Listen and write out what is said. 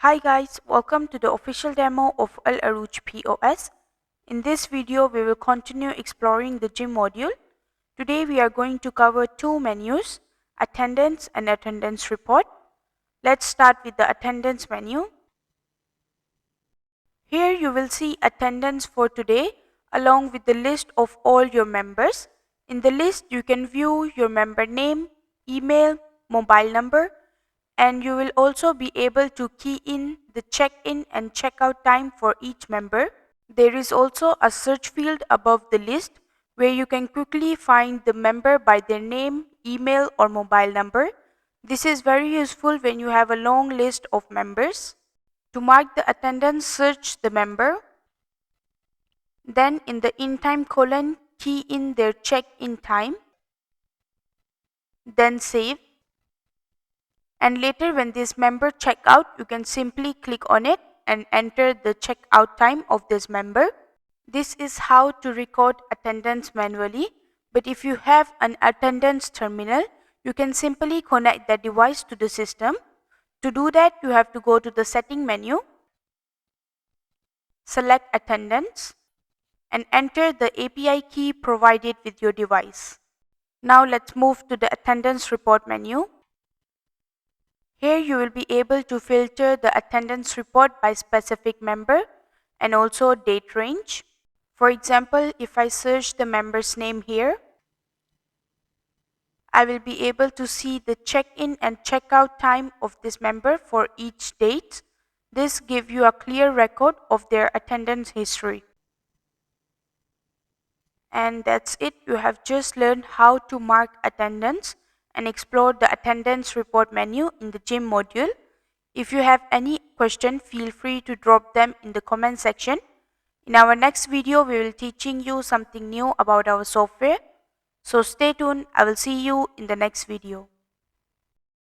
Hi guys, welcome to the official demo of Al Arouj POS. In this video, we will continue exploring the gym module. Today we are going to cover two menus, attendance and attendance report. Let's start with the attendance menu. Here you will see attendance for today along with the list of all your members. In the list, you can view your member name, email, mobile number, and you will also be able to key in the check-in and check-out time for each member. There is also a search field above the list where you can quickly find the member by their name, email or mobile number. This is very useful when you have a long list of members. To mark the attendance, search the member. Then in the in time column, key in their check-in time. Then save. And later when this member check out, you can simply click on it and enter the checkout time of this member. This is how to record attendance manually, but if you have an attendance terminal, you can simply connect the device to the system. To do that, you have to go to the setting menu, select attendance, and enter the API key provided with your device. Now let's move to the attendance report menu. Here you will be able to filter the attendance report by specific member and also date range. For example, if I search the member's name here, I will be able to see the check-in and check-out time of this member for each date. This gives you a clear record of their attendance history. And that's it. You have just learned how to mark attendance and explore the attendance report menu in the gym module. If you have any question, feel free to drop them in the comment section. In our next video, we will teaching you something new about our software. So stay tuned. I will see you in the next video.